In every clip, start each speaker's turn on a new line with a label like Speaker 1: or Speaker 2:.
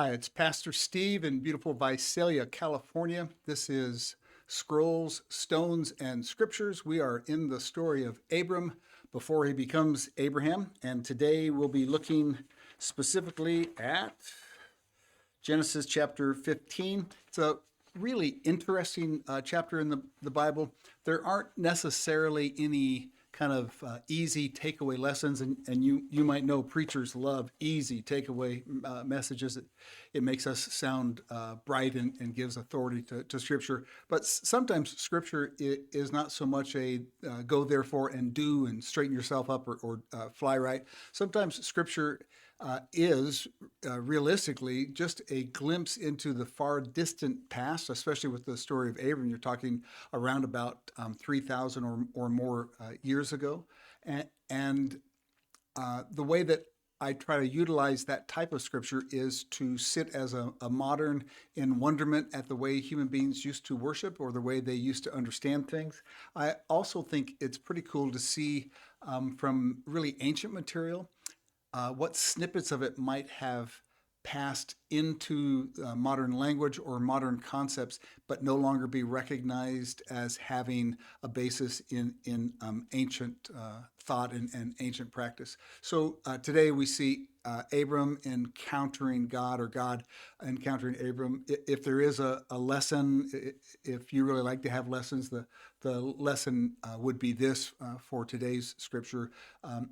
Speaker 1: Hi, it's Pastor Steve in beautiful Visalia, California. This is Scrolls, Stones, and Scriptures. We are in the story of Abram before he becomes Abraham, and today we'll be looking specifically at Genesis chapter 15. It's a really interesting chapter in the Bible. There aren't necessarily any kind of easy takeaway lessons, and you might know preachers love easy takeaway messages. It makes us sound bright and gives authority to Scripture. But sometimes Scripture is not so much a go therefore and do and straighten yourself up or fly right. Sometimes Scripture is realistically just a glimpse into the far distant past, especially with the story of Abram. You're talking around about 3,000 or more years ago. And the way that I try to utilize that type of scripture is to sit as a modern in wonderment at the way human beings used to worship or the way they used to understand things. I also think it's pretty cool to see from really ancient material what snippets of it might have passed into modern language or modern concepts, but no longer be recognized as having a basis in ancient thought and ancient practice. So today we see Abram encountering God or God encountering Abram. If there is a lesson, if you really like to have lessons, the lesson would be this for today's scripture.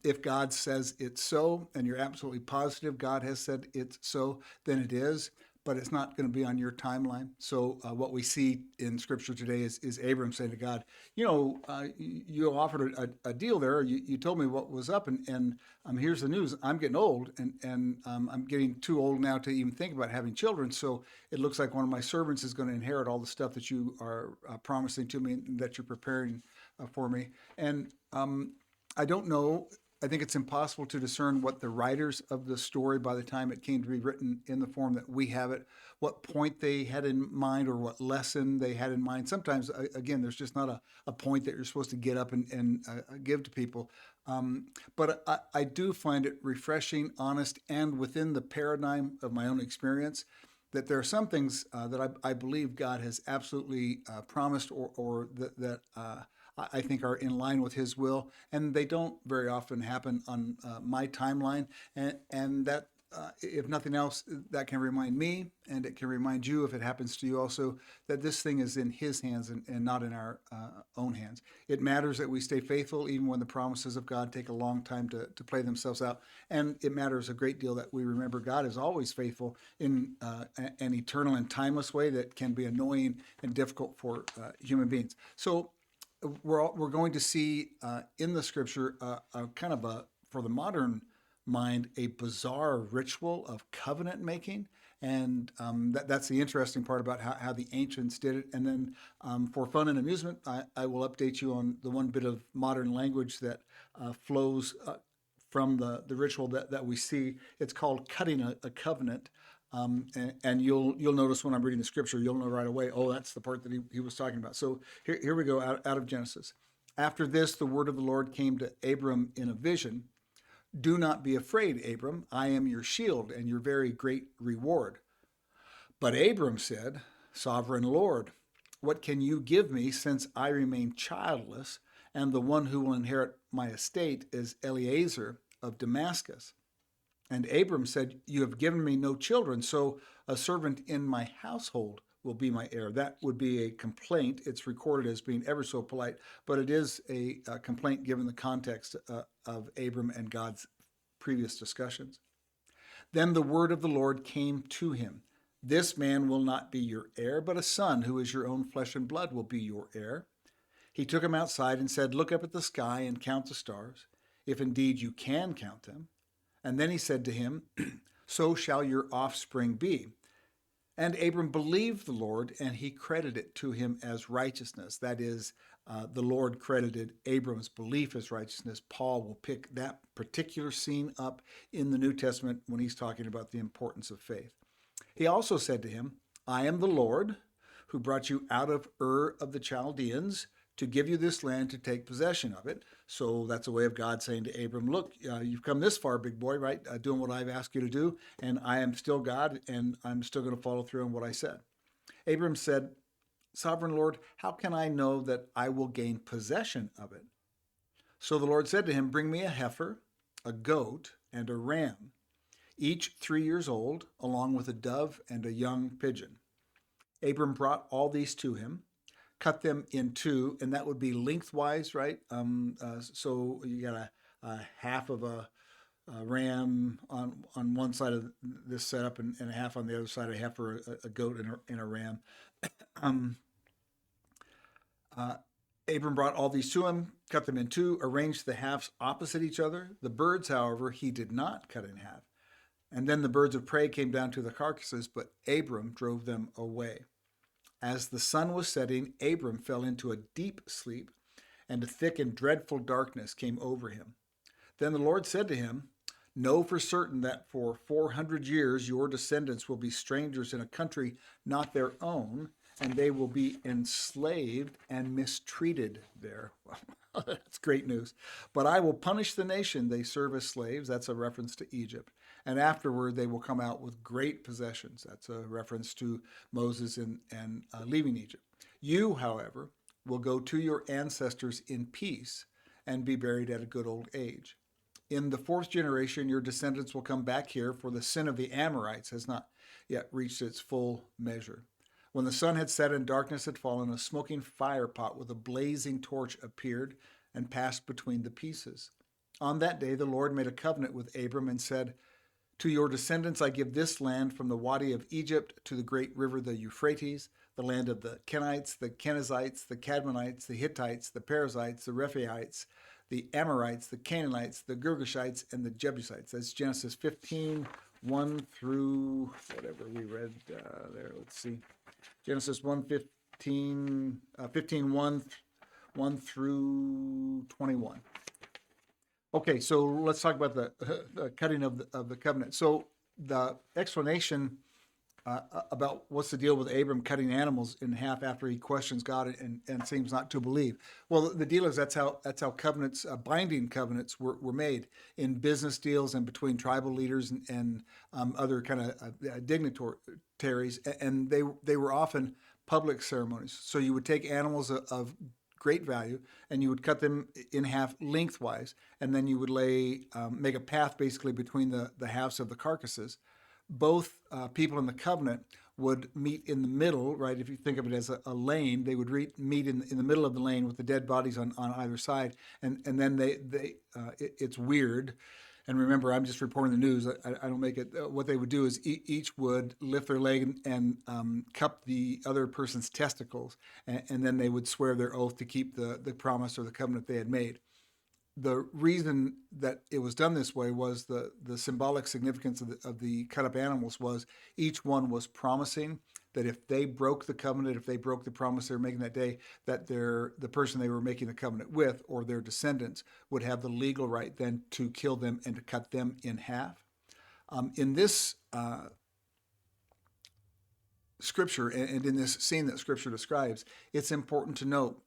Speaker 1: If God says it's so, and you're absolutely positive God has said it's so, then it is, but it's not going to be on your timeline. So what we see in scripture today is Abram saying to God, you offered a deal there. You told me what was up, and here's the news. I'm getting old, and I'm getting too old now to even think about having children. So it looks like one of my servants is going to inherit all the stuff that you are promising to me and that you're preparing for me. And I don't know. I think it's impossible to discern what the writers of the story, by the time it came to be written in the form that we have it, what point they had in mind or what lesson they had in mind. Sometimes, again, there's just not a point that you're supposed to get up and give to people. But I do find it refreshing, honest, and within the paradigm of my own experience, that there are some things that I believe God has absolutely promised or that I think are in line with His will, and they don't very often happen on my timeline. And that, if nothing else, that can remind me, and it can remind you, if it happens to you also, that this thing is in His hands and not in our own hands. It matters that we stay faithful even when the promises of God take a long time to play themselves out. And it matters a great deal that we remember God is always faithful in an eternal and timeless way that can be annoying and difficult for human beings. So we're going to see in the scripture a kind of for the modern mind, a bizarre ritual of covenant making. And that's the interesting part about how the ancients did it. And then for fun and amusement, I will update you on the one bit of modern language that flows from the ritual that we see. It's called cutting a covenant. And you'll notice when I'm reading the scripture, you'll know right away, oh, that's the part that he was talking about. So here we go out of Genesis. After this, the word of the Lord came to Abram in a vision. Do not be afraid, Abram. I am your shield and your very great reward. But Abram said, Sovereign Lord, what can you give me since I remain childless, and the one who will inherit my estate is Eliezer of Damascus? And Abram said, You have given me no children, so a servant in my household will be my heir. That would be a complaint. It's recorded as being ever so polite, but it is a complaint given the context of Abram and God's previous discussions. Then the word of the Lord came to him. This man will not be your heir, but a son who is your own flesh and blood will be your heir. He took him outside and said, Look up at the sky and count the stars, if indeed you can count them. And then he said to him, So shall your offspring be. And Abram believed the Lord, and he credited it to him as righteousness. That is, the Lord credited Abram's belief as righteousness. Paul will pick that particular scene up in the New Testament when he's talking about the importance of faith. He also said to him, I am the Lord who brought you out of Ur of the Chaldeans to give you this land to take possession of it. So that's a way of God saying to Abram, look, you've come this far, big boy, right? Doing what I've asked you to do, and I am still God, and I'm still going to follow through on what I said. Abram said, Sovereign Lord, how can I know that I will gain possession of it? So the Lord said to him, bring me a heifer, a goat, and a ram, each 3 years old, along with a dove and a young pigeon. Abram brought all these to him, cut them in two, and that would be lengthwise, right? So you got a half of a ram on one side of this setup, and a half on the other side, a heifer, a goat, and a ram. Um, Abram brought all these to him, cut them in two, arranged the halves opposite each other. The birds, however, he did not cut in half. And then the birds of prey came down to the carcasses, but Abram drove them away. As the sun was setting, Abram fell into a deep sleep, and a thick and dreadful darkness came over him. Then the Lord said to him, know for certain that for 400 years your descendants will be strangers in a country not their own, and they will be enslaved and mistreated there. Well, that's great news. But I will punish the nation they serve as slaves. That's a reference to Egypt. And afterward, they will come out with great possessions. That's a reference to Moses and leaving Egypt. You, however, will go to your ancestors in peace and be buried at a good old age. In the fourth generation, your descendants will come back here, for the sin of the Amorites has not yet reached its full measure. When the sun had set and darkness had fallen, a smoking fire pot with a blazing torch appeared and passed between the pieces. On that day, the Lord made a covenant with Abram and said, to your descendants I give this land from the Wadi of Egypt to the great river the Euphrates, the land of the Kenites, the Kenizzites, the Cadmonites, the Hittites, the Perizzites, the Rephaites, the Amorites, the Canaanites, the Girgashites, and the Jebusites. That's Genesis 15, 1 through whatever we read there. Let's see. Genesis 15, 1 through 21. Okay, so let's talk about the cutting of the covenant. So the explanation about what's the deal with Abram cutting animals in half after he questions God and seems not to believe. Well, the deal is that's how covenants, binding covenants, were made in business deals and between tribal leaders and other kind of dignitaries, and they were often public ceremonies. So you would take animals of great value, and you would cut them in half lengthwise, and then you would make a path basically between the halves of the carcasses. Both people in the covenant would meet in the middle, right? If you think of it as a lane, they would meet in the middle of the lane with the dead bodies on either side, and then it's weird. And remember, I'm just reporting the news. I don't make it. What they would do is each would lift their leg and cup the other person's testicles, and then they would swear their oath to keep the promise or the covenant they had made. The reason that it was done this way was the symbolic significance of the cut up animals was each one was promising that if they broke the covenant, if they broke the promise they were making that day, that the person they were making the covenant with or their descendants would have the legal right then to kill them and to cut them in half. In this scripture and in this scene that scripture describes, it's important to note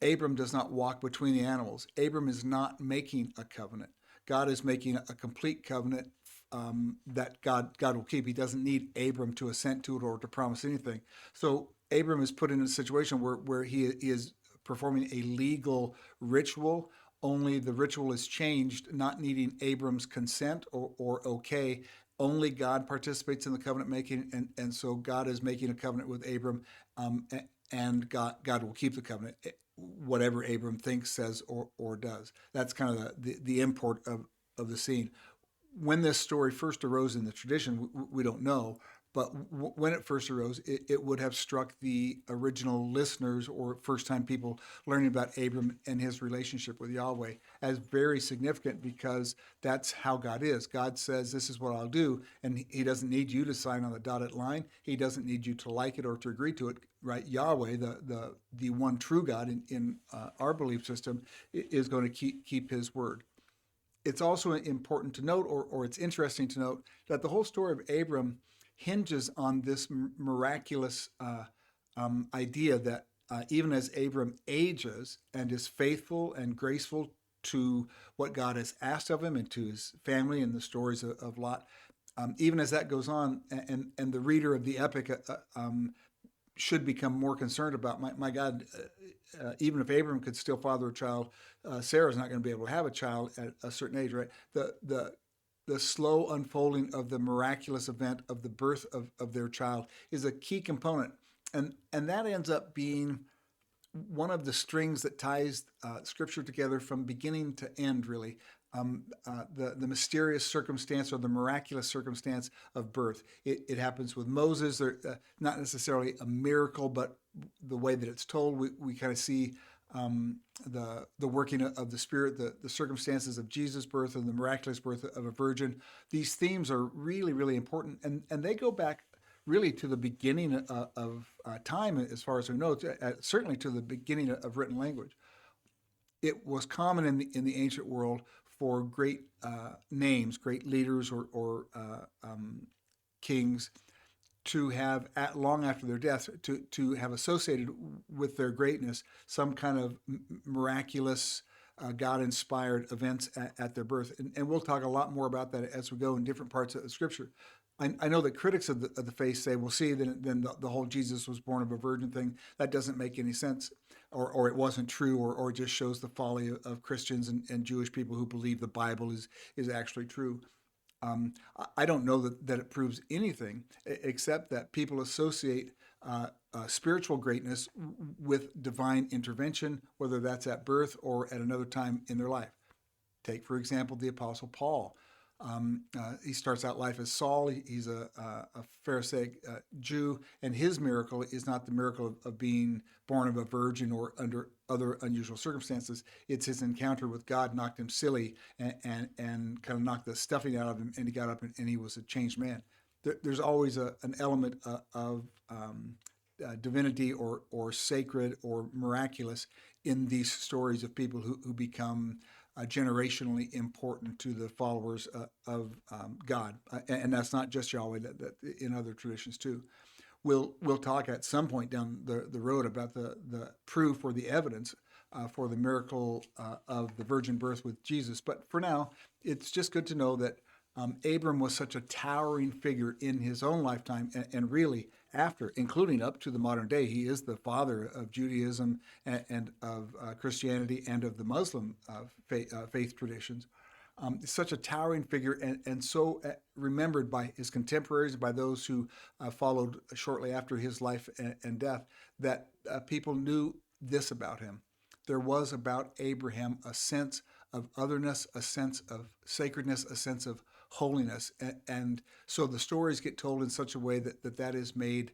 Speaker 1: Abram does not walk between the animals. Abram is not making a covenant. God is making a complete covenant that God will keep. He doesn't need Abram to assent to it or to promise anything. So Abram is put in a situation where he is performing a legal ritual. Only the ritual is changed, not needing Abram's consent or okay. Only God participates in the covenant making, and so God is making a covenant with Abram, and God will keep the covenant, whatever Abram thinks, says, or does. That's kind of the import of the scene. When this story first arose in the tradition, we don't know, but when it first arose, it would have struck the original listeners or first-time people learning about Abram and his relationship with Yahweh as very significant, because that's how God is. God says, this is what I'll do, and he doesn't need you to sign on the dotted line. He doesn't need you to like it or to agree to it, right? Yahweh, the one true God in our belief system, is going to keep his word. It's also important to note, or it's interesting to note, that the whole story of Abram hinges on this miraculous idea that even as Abram ages and is faithful and graceful to what God has asked of him and to his family and the stories of Lot, even as that goes on, and the reader of the epic should become more concerned about, my God, even if Abram could still father a child, Sarah's not going to be able to have a child at a certain age, right? The slow unfolding of the miraculous event of the birth of their child is a key component. And that ends up being one of the strings that ties Scripture together from beginning to end, really. The mysterious circumstance or the miraculous circumstance of birth. It happens with Moses. Not necessarily a miracle, but the way that it's told, we kind of see the working of the Spirit, the circumstances of Jesus' birth and the miraculous birth of a virgin. These themes are really, really important, and they go back really to the beginning of time, as far as we know, certainly to the beginning of written language. It was common in the ancient world for great names, great leaders or kings to have, long after their death, to have associated with their greatness some kind of miraculous, God-inspired events at their birth. And we'll talk a lot more about that as we go in different parts of the Scripture. I know that critics of the faith say, well, see, then the whole Jesus was born of a virgin thing, that doesn't make any sense, or it wasn't true, or it just shows the folly of Christians and Jewish people who believe the Bible is actually true. I don't know that it proves anything except that people associate spiritual greatness with divine intervention, whether that's at birth or at another time in their life. Take, for example, the Apostle Paul. He starts out life as Saul. He's a Pharisaic Jew, and his miracle is not the miracle of being born of a virgin or under other unusual circumstances. It's his encounter with God knocked him silly and kind of knocked the stuffing out of him, and he got up and he was a changed man. There's always an element of divinity or sacred or miraculous in these stories of people who become generationally important to the followers of God, and that's not just Yahweh. That in other traditions too. We'll talk at some point down the road about the proof or the evidence for the miracle of the virgin birth with Jesus. But for now, it's just good to know that Abram was such a towering figure in his own lifetime, and really after, including up to the modern day. He is the father of Judaism and of Christianity and of the Muslim faith traditions. Such a towering figure, and so remembered by his contemporaries, by those who followed shortly after his life and death, that people knew this about him. There was about Abraham a sense of otherness, a sense of sacredness, a sense of holiness. And so the stories get told in such a way that is made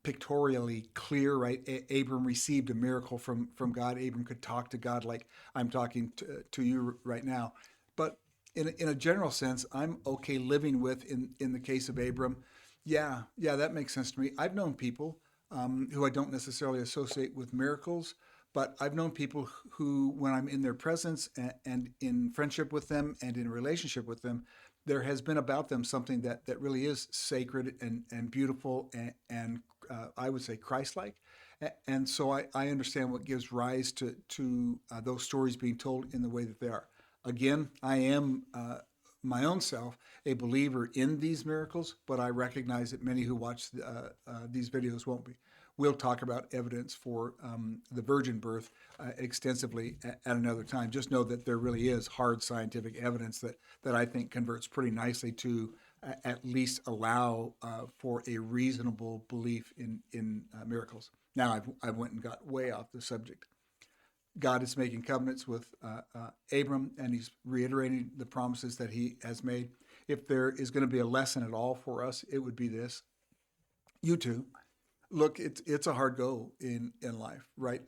Speaker 1: pictorially clear, right? Abram received a miracle from God. Abram could talk to God like I'm talking to you right now. But in a general sense, I'm okay living with, in the case of Abram, yeah, that makes sense to me. I've known people who I don't necessarily associate with miracles, but I've known people who, when I'm in their presence and in friendship with them and in relationship with them, there has been about them something that really is sacred and beautiful and I would say Christ-like. And so I understand what gives rise to those stories being told in the way that they are. Again, I am my own self a believer in these miracles, but I recognize that many who watch these videos won't be. We'll talk about evidence for the virgin birth extensively at another time. Just know that there really is hard scientific evidence that I think converts pretty nicely to at least allow for a reasonable belief in miracles. Now, I've went and got way off the subject. God is making covenants with Abram, and he's reiterating the promises that he has made. If there is going to be a lesson at all for us, it would be this. You too. Look, it's a hard go in life, right?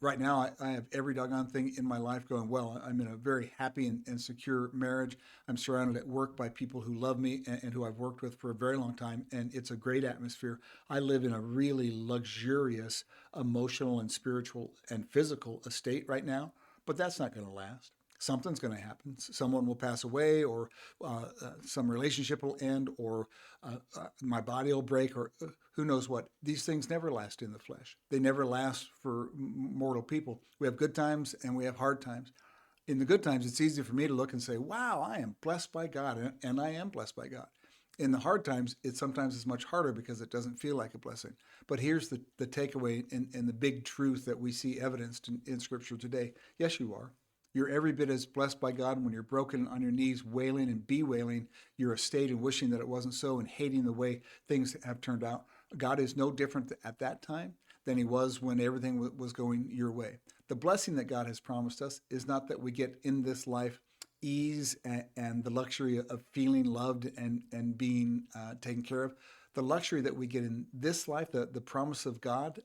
Speaker 1: Right now, I have every doggone thing in my life going well. I'm in a very happy and secure marriage. I'm surrounded at work by people who love me and who I've worked with for a very long time, and it's a great atmosphere. I live in a really luxurious emotional and spiritual and physical estate right now, but that's not going to last. Something's going to happen. Someone will pass away, or some relationship will end, or my body will break, or who knows what. These things never last in the flesh. They never last for mortal people. We have good times and we have hard times. In the good times, it's easy for me to look and say, wow, I am blessed by God, and I am blessed by God. In the hard times, it sometimes is much harder because it doesn't feel like a blessing. But here's the takeaway and the big truth that we see evidenced in Scripture today. Yes, you are. You're every bit as blessed by God. And when you're broken on your knees, wailing and bewailing your estate and wishing that it wasn't so and hating the way things have turned out, God is no different at that time than he was when everything was going your way. The blessing that God has promised us is not that we get in this life ease and the luxury of feeling loved and being taken care of. The luxury that we get in this life, the promise of God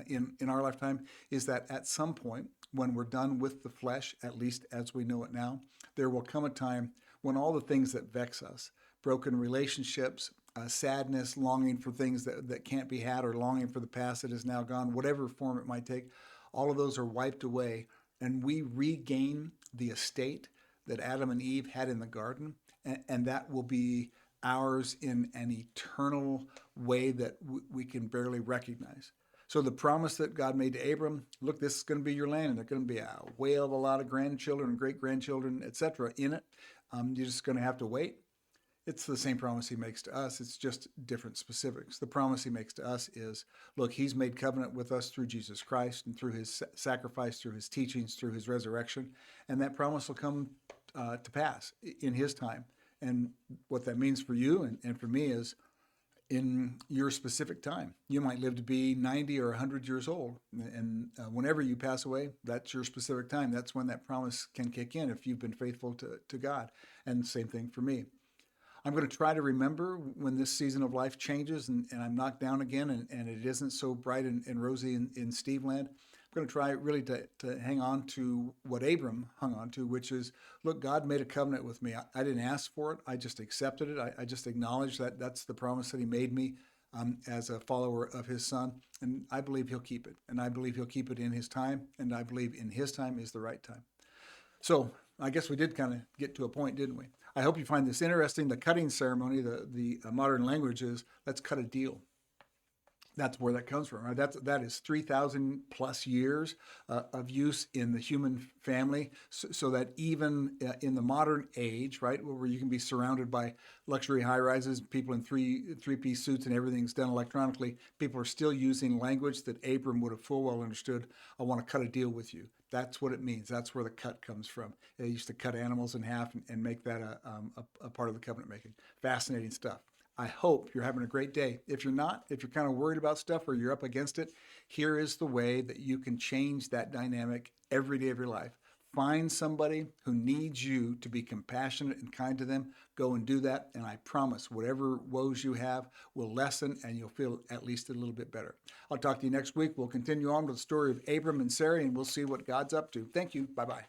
Speaker 1: in our lifetime, is that at some point, when we're done with the flesh, at least as we know it now, there will come a time when all the things that vex us, broken relationships, sadness, longing for things that can't be had, or longing for the past that is now gone, whatever form it might take, all of those are wiped away, and we regain the estate that Adam and Eve had in the garden, and that will be ours in an eternal way that we can barely recognize. So the promise that God made to Abram, look, this is going to be your land, and there's going to be a whale of a lot of grandchildren and great-grandchildren, etc. in it. You're just going to have to wait. It's the same promise he makes to us. It's just different specifics. The promise he makes to us is, look, he's made covenant with us through Jesus Christ and through his sacrifice, through his teachings, through his resurrection. And that promise will come to pass in his time. And what that means for you and for me is in your specific time. You might live to be 90 or 100 years old. And whenever you pass away, that's your specific time. That's when that promise can kick in if you've been faithful to God. And same thing for me. I'm going to try to remember when this season of life changes and I'm knocked down again and it isn't so bright and rosy in Steve land. I'm going to try really to hang on to what Abram hung on to, which is, look, God made a covenant with me. I didn't ask for it. I just accepted it. I just acknowledged that that's the promise that he made me as a follower of his son. And I believe he'll keep it. And I believe he'll keep it in his time. And I believe in his time is the right time. So I guess we did kind of get to a point, didn't we? I hope you find this interesting. The cutting ceremony, the modern language is, let's cut a deal. That's where that comes from, right? That is 3,000 plus years of use in the human family, so that even in the modern age, right, where you can be surrounded by luxury high-rises, people in three-piece suits and everything's done electronically, people are still using language that Abram would have full well understood. I want to cut a deal with you. That's what it means. That's where the cut comes from. They used to cut animals in half and make that a part of the covenant making. Fascinating stuff. I hope you're having a great day. If you're not, if you're kind of worried about stuff or you're up against it, here is the way that you can change that dynamic every day of your life. Find somebody who needs you to be compassionate and kind to them. Go and do that. And I promise whatever woes you have will lessen and you'll feel at least a little bit better. I'll talk to you next week. We'll continue on with the story of Abram and Sarah and we'll see what God's up to. Thank you. Bye-bye.